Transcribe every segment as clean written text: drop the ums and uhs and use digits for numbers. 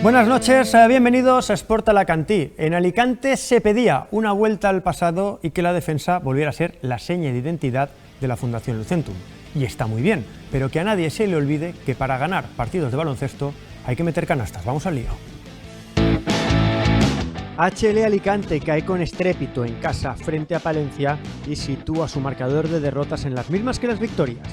Buenas noches, bienvenidos a Sport Alacantí. En Alicante se pedía una vuelta al pasado y que la defensa volviera a ser la seña de identidad de la Fundación Lucentum. Y está muy bien, pero que a nadie se le olvide que para ganar partidos de baloncesto hay que meter canastas. Vamos al lío. HL Alicante cae con estrépito en casa frente a Palencia y sitúa su marcador de derrotas en las mismas que las victorias.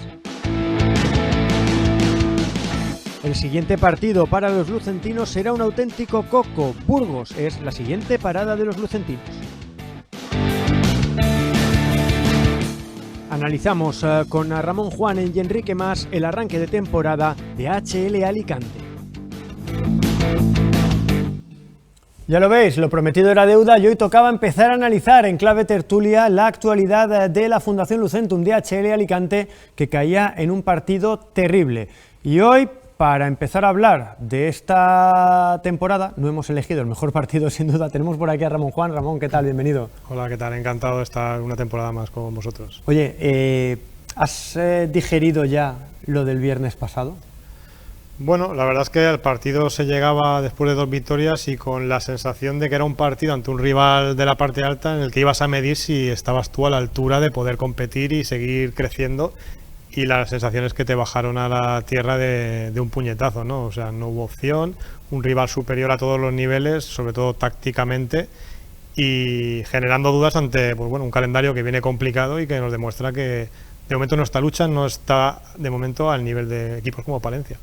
El siguiente partido para los lucentinos será un auténtico coco. Burgos es la siguiente parada de los lucentinos. Analizamos con Ramón Juan y Enrique Mas el arranque de temporada de HL Alicante. Ya lo veis, lo prometido era deuda y hoy tocaba empezar a analizar en clave tertulia la actualidad de la Fundación Lucentum de HL Alicante, que caía en un partido terrible. Y hoy, para empezar a hablar de esta temporada, no hemos elegido el mejor partido sin duda, tenemos por aquí a Ramón Juan. Ramón, ¿qué tal? Bienvenido. Hola, ¿qué tal? Encantado de estar una temporada más con vosotros. Oye, ¿has digerido ya lo del viernes pasado? Bueno, la verdad es que al partido se llegaba después de 2 victorias y con la sensación de que era un partido ante un rival de la parte alta en el que ibas a medir si estabas tú a la altura de poder competir y seguir creciendo, y las sensaciones que te bajaron a la tierra de un puñetazo, ¿no? O sea, no hubo opción, un rival superior a todos los niveles, sobre todo tácticamente, y generando dudas ante un calendario que viene complicado y que nos demuestra que de momento nuestra lucha no está de momento al nivel de equipos como Palencia.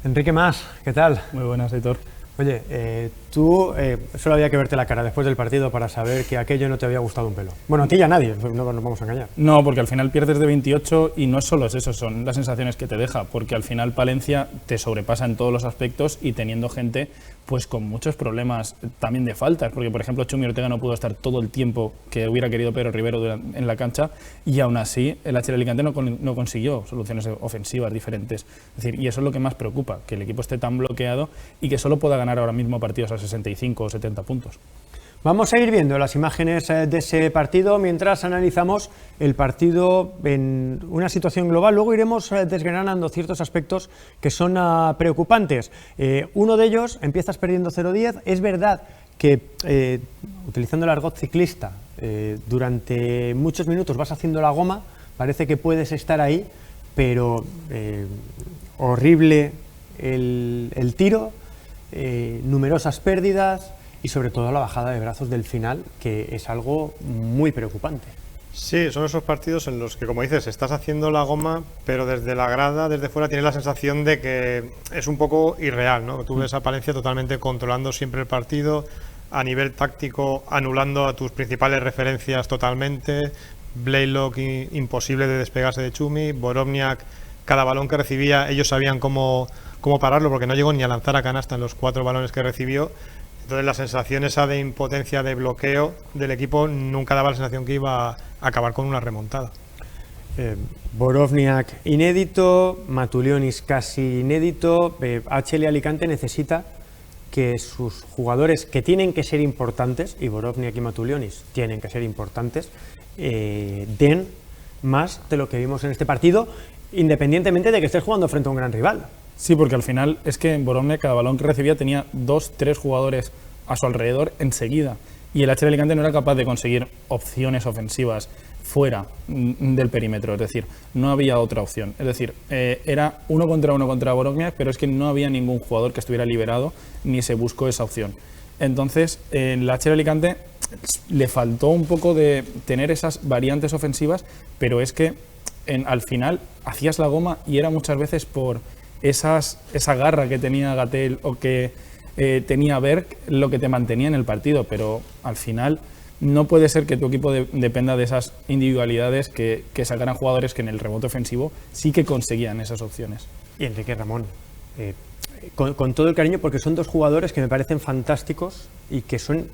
Enrique Mas, ¿qué tal? Muy buenas, Aitor. Oye, tú solo había que verte la cara después del partido para saber que aquello no te había gustado un pelo. Bueno, a ti y a nadie, no nos vamos a engañar. No, porque al final pierdes de 28 y no solo es eso, son las sensaciones que te deja, porque al final Palencia te sobrepasa en todos los aspectos y teniendo gente pues con muchos problemas también de faltas, porque por ejemplo Chumi Ortega no pudo estar todo el tiempo que hubiera querido Pedro Rivero en la cancha, y aún así el HL Alicante no consiguió soluciones ofensivas diferentes. Es decir, y eso es lo que más preocupa, que el equipo esté tan bloqueado y que solo pueda ganar ahora mismo partidos a 65 o 70 puntos. Vamos a ir viendo las imágenes de ese partido mientras analizamos el partido en una situación global. Luego iremos desgranando ciertos aspectos que son preocupantes. Uno de ellos, empiezas perdiendo 0-10. Es verdad que, utilizando el argot ciclista, durante muchos minutos vas haciendo la goma, parece que puedes estar ahí, pero horrible el tiro, numerosas pérdidas y sobre todo la bajada de brazos del final, que es algo muy preocupante. Sí, son esos partidos en los que, como dices, estás haciendo la goma, pero desde la grada, desde fuera, tienes la sensación de que es un poco irreal, ¿no? Tú ves a Palencia totalmente controlando siempre el partido, a nivel táctico anulando a tus principales referencias totalmente, Blaylock imposible de despegarse de Chumi, Borovniak, cada balón que recibía ellos sabían cómo pararlo, porque no llegó ni a lanzar a canasta en los 4 balones que recibió. Entonces la sensación esa de impotencia, de bloqueo del equipo nunca daba la sensación que iba a acabar con una remontada. Borovniak inédito, Matulionis casi inédito. HL Alicante necesita que sus jugadores, que tienen que ser importantes, y Borovniak y Matulionis tienen que ser importantes, den más de lo que vimos en este partido, independientemente de que estés jugando frente a un gran rival. Sí, porque al final es que en Borovniak cada balón que recibía tenía 2-3 jugadores a su alrededor enseguida, y el HL Alicante no era capaz de conseguir opciones ofensivas fuera del perímetro, es decir, no había otra opción. Es decir, era 1 contra 1 contra Borovniak, pero es que no había ningún jugador que estuviera liberado ni se buscó esa opción. Entonces, en el HL Alicante le faltó un poco de tener esas variantes ofensivas, pero es que al final hacías la goma y era muchas veces por esa garra que tenía Gatell o que tenía Berg lo que te mantenía en el partido, pero al final no puede ser que tu equipo dependa de esas individualidades que sacaran jugadores que en el rebote ofensivo sí que conseguían esas opciones. Y Enrique, Ramón, con todo el cariño, porque son 2 jugadores que me parecen fantásticos y que son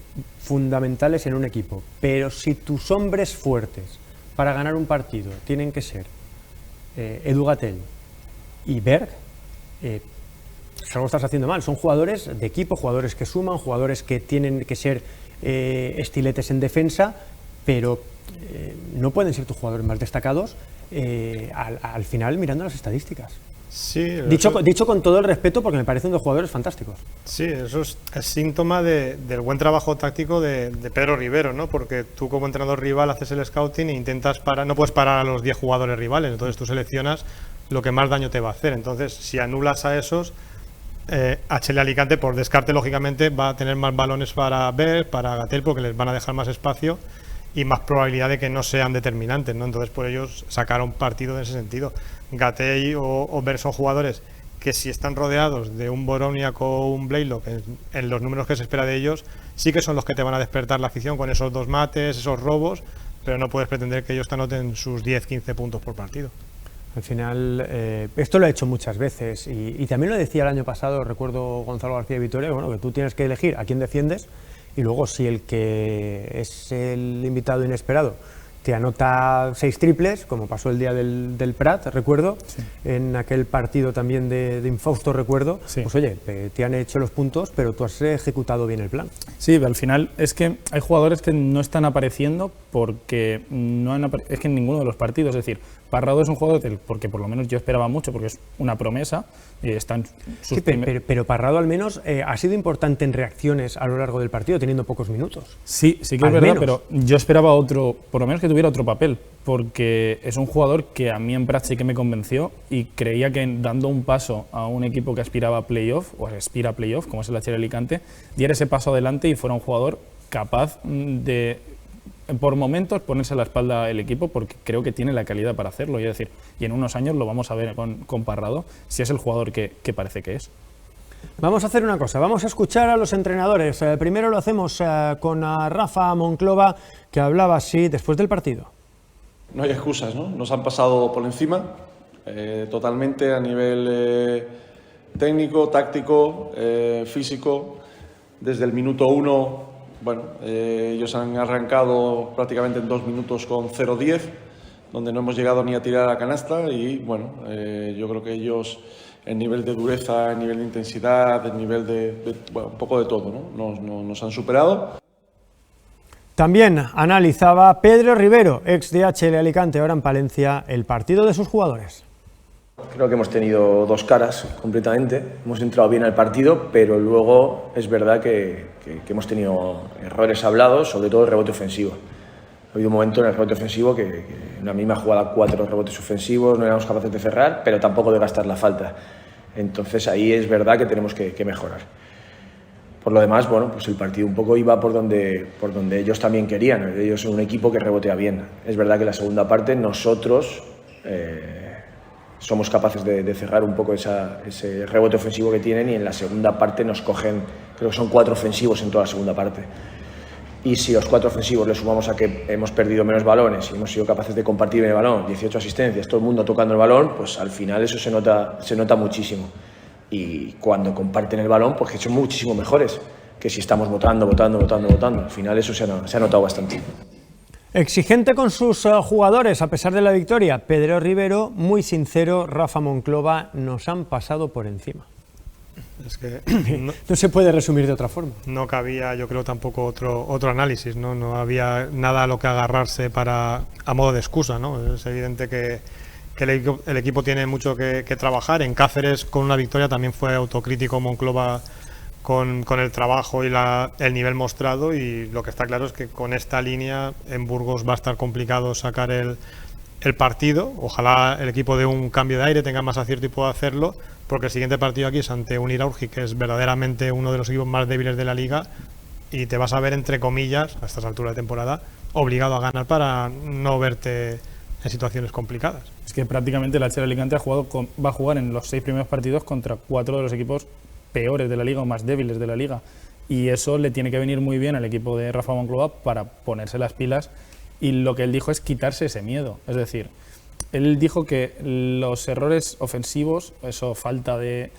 fundamentales en un equipo, pero si tus hombres fuertes para ganar un partido tienen que ser Edu Gatell y Berg, algo estás haciendo mal. Son jugadores de equipo, jugadores que suman, jugadores que tienen que ser estiletes en defensa, pero no pueden ser tus jugadores más destacados al final mirando las estadísticas. Sí, Dicho con todo el respeto, porque me parecen dos jugadores fantásticos. Sí, eso es síntoma del buen trabajo táctico de Pedro Rivero, ¿no? Porque tú como entrenador rival haces el scouting e intentas parar, no puedes parar a los 10 jugadores rivales, entonces tú seleccionas lo que más daño te va a hacer. Entonces, si anulas a esos, HL Alicante, por descarte, lógicamente, va a tener más balones para Ver, para Gatell, porque les van a dejar más espacio y más probabilidad de que no sean determinantes, ¿no? Entonces, por ellos sacaron partido en ese sentido. Gatell o Ver son jugadores que, si están rodeados de un Boroniak o un Blaylock en los números que se espera de ellos, sí que son los que te van a despertar la afición con esos 2 mates, esos robos, pero no puedes pretender que ellos te anoten sus 10-15 puntos por partido. Al final, esto lo he hecho muchas veces y también lo decía el año pasado, recuerdo Gonzalo García Vitoria, bueno, que tú tienes que elegir a quién defiendes y luego si el que es el invitado inesperado te anota 6 triples, como pasó el día del Prat, recuerdo, sí, en aquel partido también de Infausto, recuerdo, sí, pues oye, te han hecho los puntos, pero tú has ejecutado bien el plan. Sí, al final es que hay jugadores que no están apareciendo porque es que en ninguno de los partidos, es decir, Parrado es un jugador porque por lo menos yo esperaba mucho, porque es una promesa, y está en sus pero Parrado al menos ha sido importante en reacciones a lo largo del partido, teniendo pocos minutos. Sí que es verdad, pero yo esperaba otro, por lo menos que tuviera otro papel, porque es un jugador que a mí en Prat sí que me convenció y creía que dando un paso a un equipo que aspiraba a playoff, o aspira a playoff, como es el HL Alicante, diera ese paso adelante y fuera un jugador capaz de, por momentos, ponerse a la espalda el equipo, porque creo que tiene la calidad para hacerlo, y es decir, y en unos años lo vamos a ver con Parrado, si es el jugador que parece que es. Vamos a hacer una cosa, vamos a escuchar a los entrenadores. Primero lo hacemos con Rafa Monclova, que hablaba así después del partido. No hay excusas, ¿no? Nos han pasado por encima, totalmente a nivel técnico, táctico, físico. Desde el minuto 1, bueno, ellos han arrancado prácticamente en 2 minutos con 0-10, donde no hemos llegado ni a tirar a canasta y, bueno, yo creo que ellos, el nivel de dureza, el nivel de intensidad, el nivel bueno, un poco de todo, ¿no? Nos han superado. También analizaba Pedro Rivero, ex de HL Alicante, ahora en Palencia, el partido de sus jugadores. Creo que hemos tenido 2 caras completamente, hemos entrado bien al partido, pero luego es verdad que hemos tenido errores hablados, sobre todo el rebote ofensivo. Ha habido un momento en el rebote ofensivo que en la misma jugada 4 rebotes ofensivos, no éramos capaces de cerrar, pero tampoco de gastar la falta. Entonces ahí es verdad que tenemos que mejorar. Por lo demás, bueno, pues el partido un poco iba por donde ellos también querían. Ellos son un equipo que rebotea bien. Es verdad que en la segunda parte nosotros somos capaces de cerrar un poco ese rebote ofensivo que tienen, y en la segunda parte nos cogen, creo que son 4 ofensivos en toda la segunda parte. Y si los 4 ofensivos le sumamos a que hemos perdido menos balones y hemos sido capaces de compartir el balón, 18 asistencias, todo el mundo tocando el balón, pues al final eso se nota muchísimo. Y cuando comparten el balón, pues que son muchísimo mejores que si estamos votando. Al final eso se ha notado bastante. Exigente con sus jugadores a pesar de la victoria, Pedro Rivero, muy sincero, Rafa Monclova, nos han pasado por encima. Es que no se puede resumir de otra forma. No cabía, yo creo, tampoco otro análisis, ¿no? No había nada a lo que agarrarse a modo de excusa, ¿no? Es evidente que el equipo tiene mucho que trabajar. En Cáceres, con una victoria, también fue autocrítico Monclova con el trabajo y el nivel mostrado, y lo que está claro es que con esta línea en Burgos va a estar complicado sacar el partido. Ojalá el equipo dé un cambio de aire, tenga más acierto y pueda hacerlo, porque el siguiente partido aquí es ante un Iraurgi, que es verdaderamente uno de los equipos más débiles de la liga, y te vas a ver, entre comillas, a estas alturas de temporada, obligado a ganar para no verte en situaciones complicadas. Es que prácticamente el HL Alicante va a jugar en los 6 primeros partidos contra 4 de los equipos peores de la liga o más débiles de la liga, y eso le tiene que venir muy bien al equipo de Rafa Monclova para ponerse las pilas, y lo que él dijo es quitarse ese miedo. Es decir, él dijo que los errores ofensivos, eso, falta de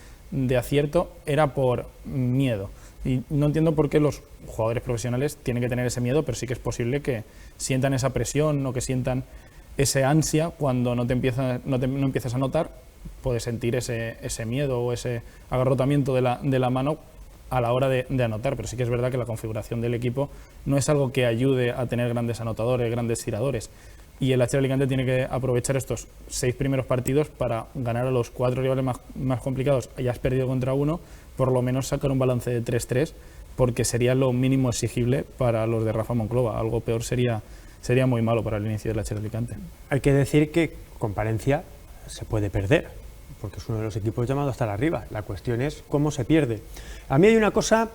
acierto, era por miedo, y no entiendo por qué los jugadores profesionales tienen que tener ese miedo, pero sí que es posible que sientan esa presión o que sientan ese ansia cuando no empiezas a notar. Puedes sentir ese miedo o ese agarrotamiento de la mano a la hora de anotar, pero sí que es verdad que la configuración del equipo no es algo que ayude a tener grandes anotadores, grandes tiradores, y el HL Alicante tiene que aprovechar estos 6 primeros partidos para ganar a los 4 rivales más complicados. Ya has perdido contra uno, por lo menos sacar un balance de 3-3, porque sería lo mínimo exigible para los de Rafa Monclova. Algo peor sería muy malo para el inicio del HL Alicante. Hay que decir que con Palencia se puede perder, porque es uno de los equipos llamados a estar arriba. La cuestión es cómo se pierde. A mí hay una cosa,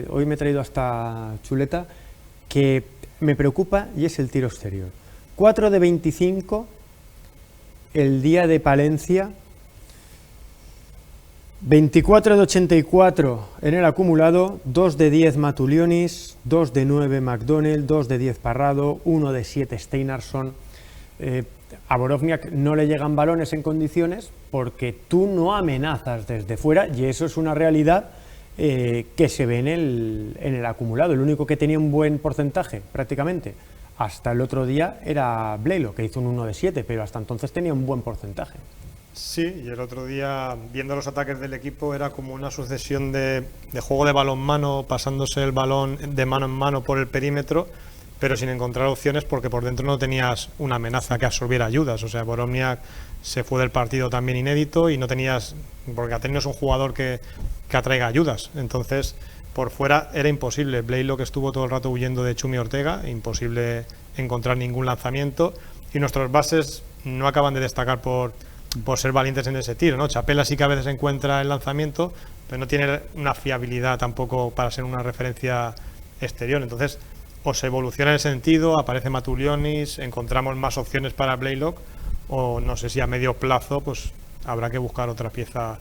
hoy me he traído hasta chuleta, que me preocupa, y es el tiro exterior. 4 de 25 el día de Palencia, 24 de 84 en el acumulado, 2 de 10 Matulionis, 2 de 9 McDonnell, 2 de 10 Parrado, 1 de 7 Steinarsson. A Borovniak no le llegan balones en condiciones porque tú no amenazas desde fuera, y eso es una realidad que se ve en el acumulado. El único que tenía un buen porcentaje prácticamente hasta el otro día era Blaylock, que hizo un 1 de 7, pero hasta entonces tenía un buen porcentaje. Sí, y el otro día, viendo los ataques del equipo, era como una sucesión de juego de balón-mano, pasándose el balón de mano en mano por el perímetro, pero sin encontrar opciones porque por dentro no tenías una amenaza que absorbiera ayudas. O sea, Borovniak se fue del partido también inédito y no tenías, porque Ateneo es un jugador que atraiga ayudas. Entonces, por fuera era imposible. Blaylock estuvo todo el rato huyendo de Chumi Ortega, imposible encontrar ningún lanzamiento, y nuestros bases no acaban de destacar por ser valientes en ese tiro, ¿no? Chapela sí que a veces encuentra el lanzamiento, pero no tiene una fiabilidad tampoco para ser una referencia exterior. Entonces, o se evoluciona en ese sentido, aparece Matulionis, encontramos más opciones para Blaylock, o no sé si a medio plazo pues habrá que buscar otra pieza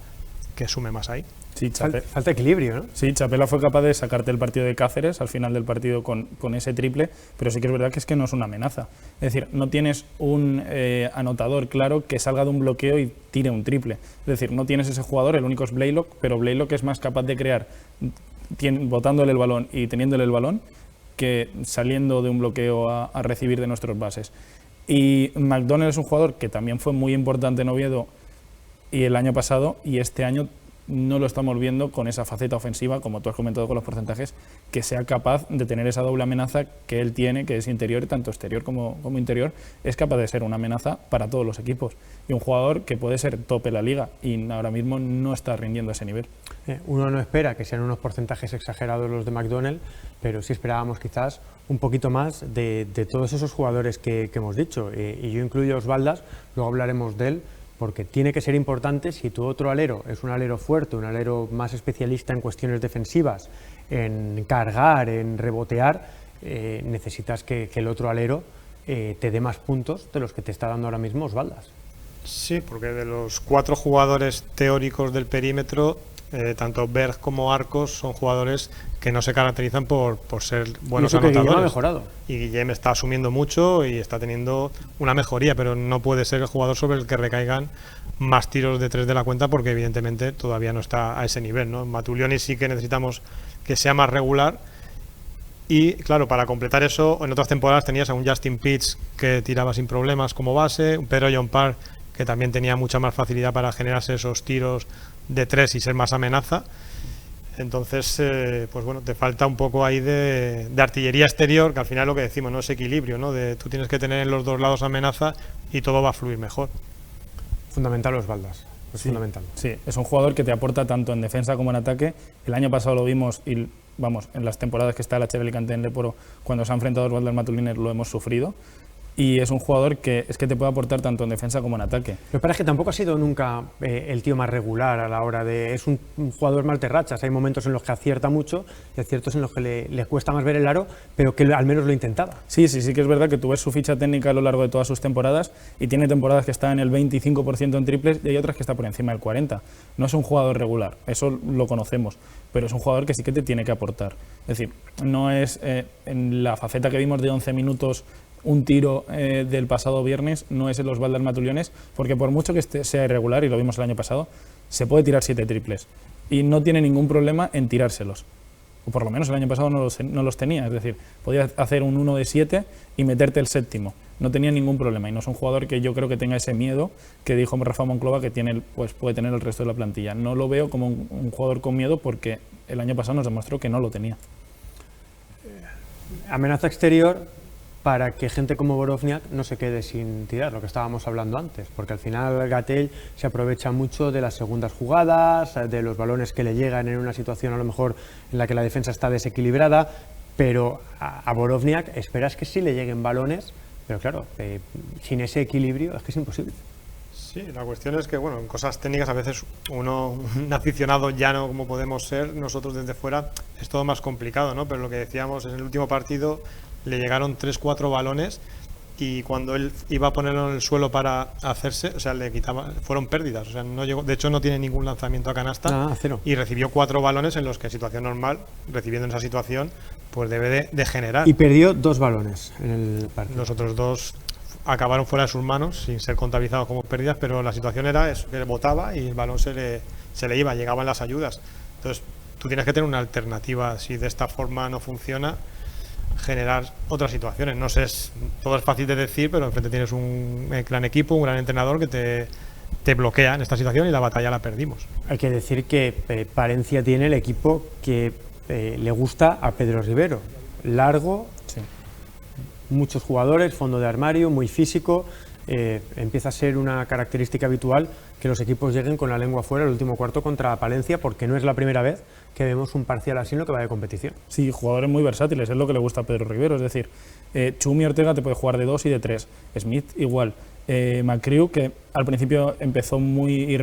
que sume más ahí. Sí, Falta equilibrio, ¿no? Sí, Chapela fue capaz de sacarte el partido de Cáceres al final del partido con ese triple, pero sí que es verdad que no es una amenaza. Es decir, no tienes un anotador claro que salga de un bloqueo y tire un triple. Es decir, no tienes ese jugador, el único es Blaylock, pero Blaylock es más capaz de crear botándole el balón y teniéndole el balón que saliendo de un bloqueo a recibir de nuestros bases. Y McDonnell es un jugador que también fue muy importante en Oviedo y el año pasado, y este año no lo estamos viendo con esa faceta ofensiva, como tú has comentado con los porcentajes, que sea capaz de tener esa doble amenaza que él tiene, que es interior, tanto exterior como interior, es capaz de ser una amenaza para todos los equipos. Y un jugador que puede ser top en la liga y ahora mismo no está rindiendo a ese nivel. Uno no espera que sean unos porcentajes exagerados los de McDonnell, pero sí esperábamos quizás un poquito más de todos esos jugadores que hemos dicho. Y yo incluyo a Osvaldas, luego hablaremos de él, porque tiene que ser importante. Si tu otro alero es un alero fuerte, un alero más especialista en cuestiones defensivas, en cargar, en rebotear, necesitas que el otro alero te dé más puntos de los que te está dando ahora mismo Osvaldas. Sí, porque de los 4 jugadores teóricos del perímetro, tanto Berg como Arcos son jugadores que no se caracterizan por ser buenos anotadores. Guillem ha mejorado. Y Guillem está asumiendo mucho y está teniendo una mejoría, pero no puede ser el jugador sobre el que recaigan más tiros de 3 de la cuenta, porque evidentemente todavía no está a ese nivel, ¿no? Matulionis sí que necesitamos que sea más regular. Y claro, para completar eso, en otras temporadas tenías a un Justin Pitts que tiraba sin problemas como base, un Pedro John Park que también tenía mucha más facilidad para generarse esos tiros de 3 y ser más amenaza. Entonces, pues bueno, te falta un poco ahí de artillería exterior, que al final es lo que decimos, ¿no? Es equilibrio, ¿no? Tú tienes que tener en los dos lados amenaza y todo va a fluir mejor. Fundamental Osvaldas, es fundamental. Sí, es un jugador que te aporta tanto en defensa como en ataque. El año pasado lo vimos y, vamos, en las temporadas que está el HL Alicante en Leporo, cuando se ha enfrentado a Osvaldas Matulines lo hemos sufrido. Y es un jugador que te puede aportar tanto en defensa como en ataque. Lo que pasa es que tampoco ha sido nunca el tío más regular a la hora de... Es un jugador más de rachas. Hay momentos en los que acierta mucho y hay ciertos en los que le cuesta más ver el aro, pero que al menos lo intentaba. Sí que es verdad que tú ves su ficha técnica a lo largo de todas sus temporadas y tiene temporadas que está en el 25% en triples y hay otras que está por encima del 40%. No es un jugador regular, eso lo conocemos, pero es un jugador que sí que te tiene que aportar. Es decir, no es en la faceta que vimos de 11 minutos un tiro del pasado viernes, no es en los Osvaldas Matulionis, porque por mucho que sea irregular, y lo vimos el año pasado, se puede tirar 7 triples y no tiene ningún problema en tirárselos, o por lo menos el año pasado no los tenía. Es decir, podía hacer un 1 de 7 y meterte el séptimo, no tenía ningún problema, y no es un jugador que yo creo que tenga ese miedo que dijo Rafa Monclova que tiene, pues puede tener el resto de la plantilla. No lo veo como un jugador con miedo, porque el año pasado nos demostró que no lo tenía. Amenaza exterior, para que gente como Borovniak no se quede sin tirar, lo que estábamos hablando antes, porque al final Gatell se aprovecha mucho de las segundas jugadas, de los balones que le llegan en una situación a lo mejor en la que la defensa está desequilibrada, pero a Borovniak esperas que sí le lleguen balones, pero claro, sin ese equilibrio es que es imposible. Sí, la cuestión es que, bueno, en cosas técnicas a veces un aficionado llano como podemos ser, nosotros desde fuera es todo más complicado, ¿no? Pero lo que decíamos, en el último partido le llegaron 3-4 balones y cuando él iba a ponerlo en el suelo para hacerse, o sea, le quitaba, fueron pérdidas, o sea, no llegó, de hecho no tiene ningún lanzamiento a canasta, cero. Y recibió 4 balones en los que en situación normal, recibiendo en esa situación, pues debe de generar. Y perdió 2 balones en el partido. Los otros 2 acabaron fuera de sus manos sin ser contabilizados como pérdidas, pero la situación era eso, que botaba y el balón se le iba, llegaban las ayudas. Entonces tú tienes que tener una alternativa. Si de esta forma no funciona, generar otras situaciones. No sé, todo es fácil de decir, pero enfrente tienes un gran equipo, un gran entrenador que te bloquea en esta situación y la batalla la perdimos. Hay que decir que Palencia tiene el equipo que le gusta a Pedro Rivero, largo, Sí. muchos jugadores, fondo de armario, muy físico. Empieza a ser una característica habitual que los equipos lleguen con la lengua fuera el último cuarto contra Palencia, porque no es la primera vez que vemos un parcial así en lo que va de competición. Sí, jugadores muy versátiles, es lo que le gusta a Pedro Rivero, es decir, Chumi Ortega te puede jugar de 2 y de 3, Smith igual, McCrew, que al principio empezó muy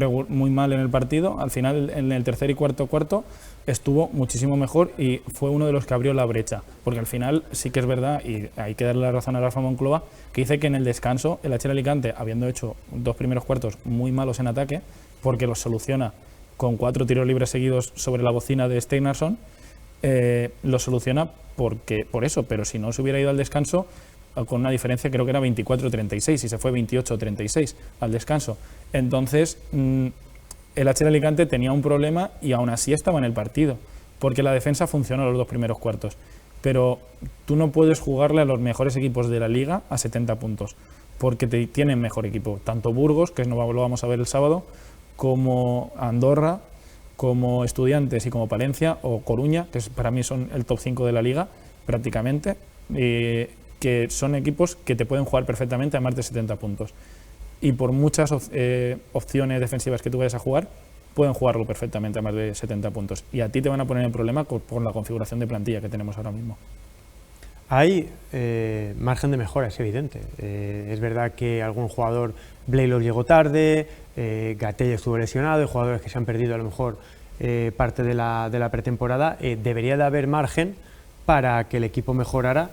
mal en el partido, al final en el tercer y cuarto estuvo muchísimo mejor y fue uno de los que abrió la brecha, porque al final sí que es verdad, y hay que darle la razón a Rafa Monclova, que dice que en el descanso el HL Alicante, habiendo hecho 2 primeros cuartos muy malos en ataque, porque los soluciona con 4 tiros libres seguidos sobre la bocina de Steinarsson, lo soluciona por eso, pero si no se hubiera ido al descanso con una diferencia, creo que era 24-36 y se fue 28-36 al descanso. Entonces el HL Alicante tenía un problema y aún así estaba en el partido, porque la defensa funcionó los 2 primeros cuartos, pero tú no puedes jugarle a los mejores equipos de la liga a 70 puntos, porque tienen mejor equipo, tanto Burgos, que lo vamos a ver el sábado, como Andorra, como Estudiantes y como Palencia, o Coruña, que para mí son el top 5 de la liga prácticamente, que son equipos que te pueden jugar perfectamente a más de 70 puntos. Y por muchas opciones defensivas que tú vayas a jugar, pueden jugarlo perfectamente a más de 70 puntos. Y a ti te van a poner en problema por la configuración de plantilla que tenemos ahora mismo. Hay margen de mejora, es evidente. Es verdad que algún jugador, Blaylock llegó tarde, Gatell estuvo lesionado, hay jugadores que se han perdido a lo mejor parte de la pretemporada. Debería de haber margen para que el equipo mejorara,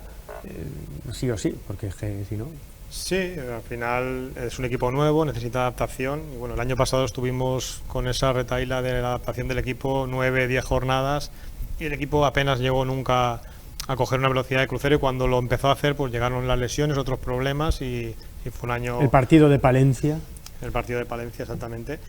sí o sí, porque es que si no... Sí, al final es un equipo nuevo, necesita adaptación. Y bueno, el año pasado estuvimos con esa retahíla de la adaptación del equipo, 9-10 jornadas, y el equipo apenas llegó nunca a coger una velocidad de crucero, y cuando lo empezó a hacer, pues llegaron las lesiones, otros problemas, y fue un año... El partido de Palencia. El partido de Palencia, exactamente.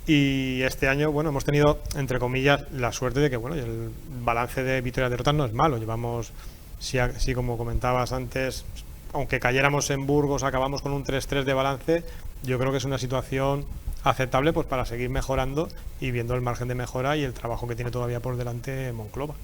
Y este año, bueno, hemos tenido, entre comillas, la suerte de que, bueno, el balance de victorias-derrotas no es malo. Llevamos, sí, como comentabas antes, aunque cayéramos en Burgos, acabamos con un 3-3 de balance. Yo creo que es una situación aceptable, pues, para seguir mejorando y viendo el margen de mejora y el trabajo que tiene todavía por delante Monclova.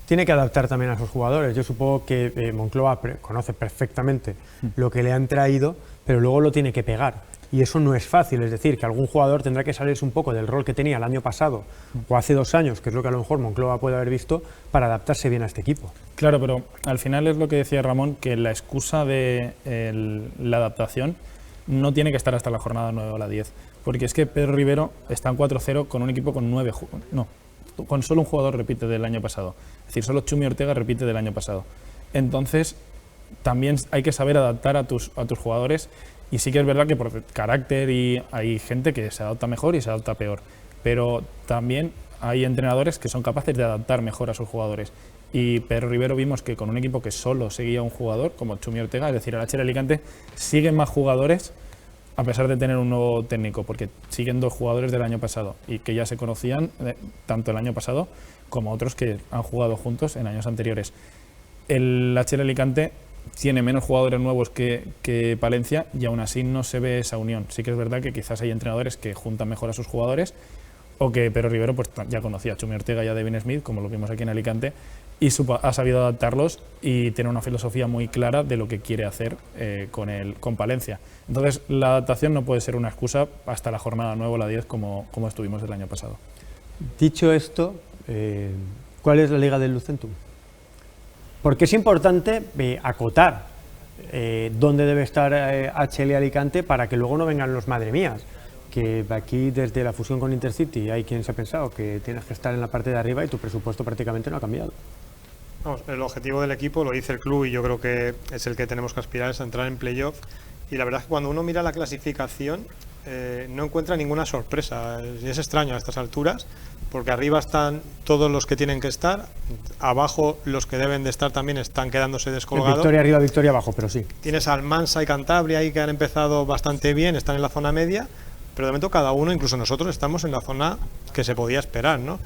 Tiene que adaptar también a sus jugadores. Yo supongo que Monclova conoce perfectamente lo que le han traído, pero luego lo tiene que pegar. Y eso no es fácil, es decir, que algún jugador tendrá que salirse un poco del rol que tenía el año pasado o hace 2 años, que es lo que a lo mejor Monclova puede haber visto, para adaptarse bien a este equipo. Claro, pero al final es lo que decía Ramón, que la excusa de la adaptación no tiene que estar hasta la jornada 9 o la 10, porque es que Pedro Rivero está en 4-0 con un equipo con con solo un jugador repite del año pasado, es decir, solo Chumi Ortega repite del año pasado. Entonces también hay que saber adaptar a tus jugadores. Y sí que es verdad que por carácter hay gente que se adapta mejor y se adapta peor, pero también hay entrenadores que son capaces de adaptar mejor a sus jugadores. Y Pedro Rivero vimos que con un equipo que solo seguía un jugador, como Chumi Ortega, es decir, el HL Alicante, siguen más jugadores a pesar de tener un nuevo técnico, porque siguen 2 jugadores del año pasado y que ya se conocían tanto el año pasado como otros que han jugado juntos en años anteriores. El HL Alicante tiene menos jugadores nuevos que Palencia y aún así no se ve esa unión. Sí que es verdad que quizás hay entrenadores que juntan mejor a sus jugadores o que Pero Rivero pues ya conocía a Chumi Ortega y a Devin Smith, como lo vimos aquí en Alicante, y ha sabido adaptarlos y tiene una filosofía muy clara de lo que quiere hacer con Palencia. Entonces, la adaptación no puede ser una excusa hasta la jornada 9 o la 10 como estuvimos el año pasado. Dicho esto, ¿cuál es la Liga del Lucentum? Porque es importante acotar dónde debe estar HL Alicante para que luego no vengan los madre mías. Que aquí desde la fusión con Intercity hay quien se ha pensado que tienes que estar en la parte de arriba y tu presupuesto prácticamente no ha cambiado. Vamos, el objetivo del equipo, lo dice el club y yo creo que es el que tenemos que aspirar, es a entrar en playoff. Y la verdad es que cuando uno mira la clasificación no encuentra ninguna sorpresa. Y es extraño a estas alturas, porque arriba están todos los que tienen que estar, abajo los que deben de estar también están quedándose descolgados. Victoria arriba, victoria abajo, pero sí. Tienes Almansa y Cantabria ahí que han empezado bastante bien, están en la zona media, pero de momento cada uno, incluso nosotros, estamos en la zona que se podía esperar, ¿no?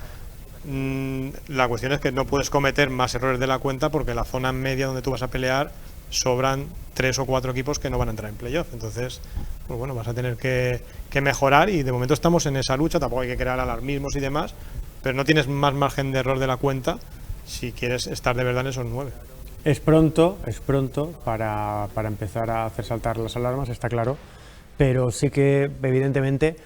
La cuestión es que no puedes cometer más errores de la cuenta porque la zona media donde tú vas a pelear sobran 3 o 4 equipos que no van a entrar en playoff. Entonces, pues bueno, vas a tener que mejorar y de momento estamos en esa lucha, tampoco hay que crear alarmismos y demás, pero no tienes más margen de error de la cuenta si quieres estar de verdad en esos 9. Es pronto para empezar a hacer saltar las alarmas, está claro, pero sí que evidentemente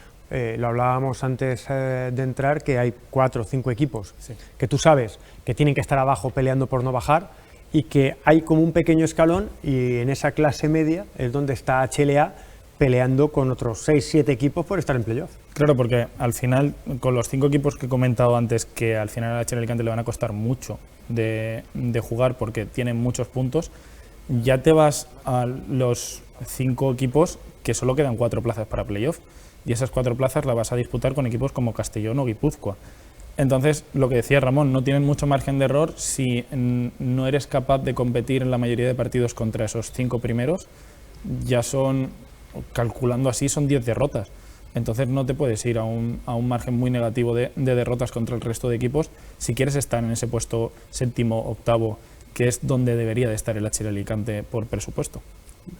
lo hablábamos antes de entrar, que hay 4 o 5 equipos que tú sabes que tienen que estar abajo peleando por no bajar y que hay como un pequeño escalón y en esa clase media es donde está HLA peleando con otros 6-7 equipos por estar en playoff. Claro, porque al final, con los 5 equipos que he comentado antes, que al final a HL Alicante le van a costar mucho de jugar porque tienen muchos puntos, ya te vas a los 5 equipos que solo quedan 4 plazas para playoff, y esas 4 plazas las vas a disputar con equipos como Castellón o Guipúzcoa. Entonces, lo que decía Ramón, no tienen mucho margen de error si no eres capaz de competir en la mayoría de partidos contra esos 5 primeros. Ya son, calculando así, son 10 derrotas. Entonces no te puedes ir a un margen muy negativo de derrotas contra el resto de equipos si quieres estar en ese puesto 7º, 8º, que es donde debería de estar el HL Alicante por presupuesto.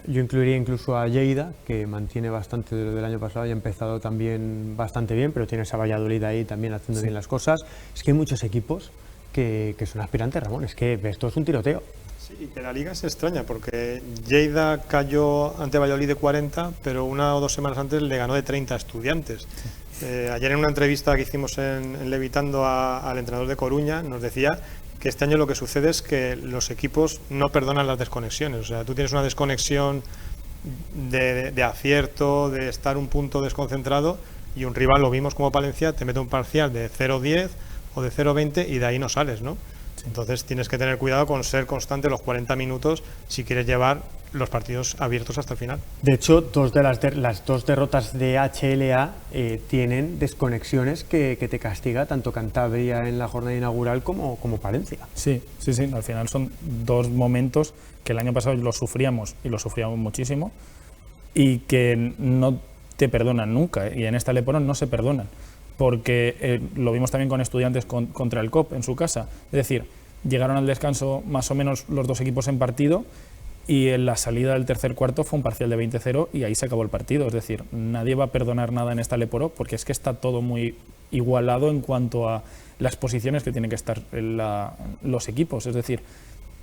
Yo incluiría incluso a Lleida, que mantiene bastante de lo del año pasado y ha empezado también bastante bien, pero tienes a Valladolid ahí también haciendo bien las cosas. Es que hay muchos equipos que son aspirantes, Ramón, es que esto es un tiroteo. Sí, y que la liga es extraña, porque Lleida cayó ante Valladolid de 40, pero 1 o 2 semanas antes le ganó de 30 a Estudiantes. Ayer en una entrevista que hicimos en Levitando al entrenador de Coruña, nos decía que este año lo que sucede es que los equipos no perdonan las desconexiones. O sea, tú tienes una desconexión de acierto, de estar un punto desconcentrado, y un rival, lo vimos como Palencia, te mete un parcial de 0-10 o de 0-20 y de ahí no sales, ¿no? Entonces tienes que tener cuidado con ser constante los 40 minutos si quieres llevar los partidos abiertos hasta el final. De hecho, las dos derrotas de HLA tienen desconexiones que te castiga tanto Cantabria en la jornada inaugural como Palencia. Sí, al final son 2 momentos que el año pasado los sufríamos y los sufríamos muchísimo y que no te perdonan nunca, y en esta Leporón no se perdonan. Porque lo vimos también con Estudiantes contra el COP en su casa. Es decir, llegaron al descanso más o menos los 2 equipos en partido y en la salida del tercer cuarto fue un parcial de 20-0 y ahí se acabó el partido. Es decir, nadie va a perdonar nada en esta Leporo porque es que está todo muy igualado en cuanto a las posiciones que tienen que estar los equipos. Es decir,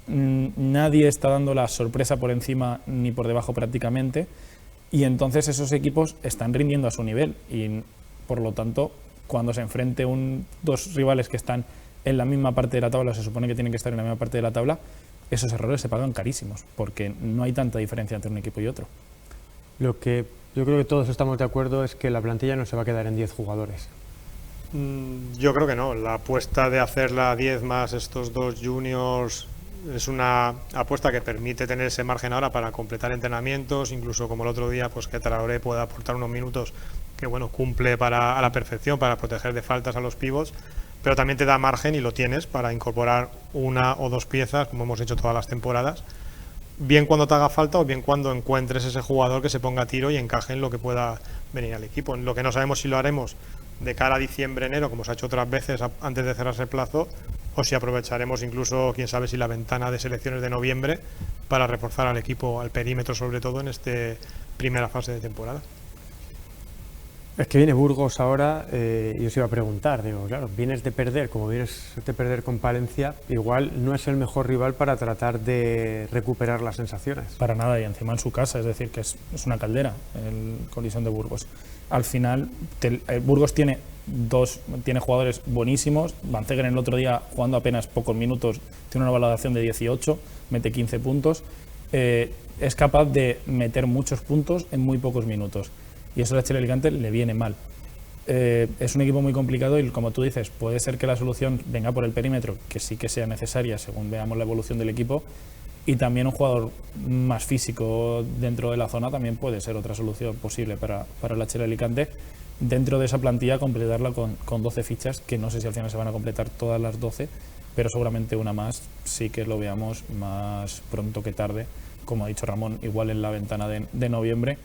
nadie está dando la sorpresa por encima ni por debajo prácticamente, y entonces esos equipos están rindiendo a su nivel y por lo tanto, cuando se enfrente 2 rivales que están en la misma parte de la tabla, se supone que tienen que estar en la misma parte de la tabla, esos errores se pagan carísimos, porque no hay tanta diferencia entre un equipo y otro. Lo que yo creo que todos estamos de acuerdo es que la plantilla no se va a quedar en 10 jugadores. Yo creo que no. La apuesta de hacerla 10 más estos 2 juniors es una apuesta que permite tener ese margen ahora para completar entrenamientos, incluso como el otro día, pues que Traoré pueda aportar unos minutos que bueno, cumple a la perfección para proteger de faltas a los pivots, pero también te da margen, y lo tienes, para incorporar 1 o 2 piezas, como hemos hecho todas las temporadas, bien cuando te haga falta o bien cuando encuentres ese jugador que se ponga a tiro y encaje en lo que pueda venir al equipo. Lo que no sabemos si lo haremos de cara a diciembre, enero, como se ha hecho otras veces antes de cerrarse el plazo, o si aprovecharemos incluso, quién sabe, si la ventana de selecciones de noviembre para reforzar al equipo, al perímetro sobre todo, en esta primera fase de temporada. Es que viene Burgos ahora y os iba a preguntar, digo, claro, vienes de perder, como vienes de perder con Palencia, igual no es el mejor rival para tratar de recuperar las sensaciones. Para nada, y encima en su casa, es decir, que es una caldera el Colisión de Burgos. Al final, Burgos tiene jugadores buenísimos. Banzegger el otro día, jugando apenas pocos minutos, tiene una valoración de 18, mete 15 puntos. Es capaz de meter muchos puntos en muy pocos minutos. Y eso a la Chile Alicante le viene mal. Es un equipo muy complicado y, como tú dices, puede ser que la solución venga por el perímetro, que sí que sea necesaria según veamos la evolución del equipo, y también un jugador más físico dentro de la zona también puede ser otra solución posible para la Chile Alicante. Dentro de esa plantilla, completarla con 12 fichas, que no sé si al final se van a completar todas las 12, pero seguramente una más sí que lo veamos más pronto que tarde, como ha dicho Ramón, igual en la ventana de noviembre,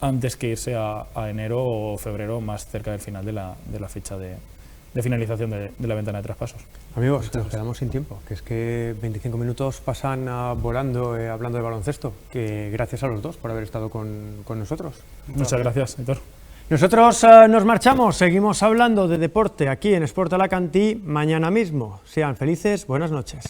antes que irse a enero o febrero, más cerca del final de la fecha de finalización de la ventana de traspasos. Amigos, nos quedamos sin tiempo, que es que 25 minutos pasan volando hablando de baloncesto, que gracias a los dos por haber estado con nosotros. Muchas gracias, Héctor. Nosotros nos marchamos, seguimos hablando de deporte aquí en Sport Alacantí mañana mismo. Sean felices, buenas noches.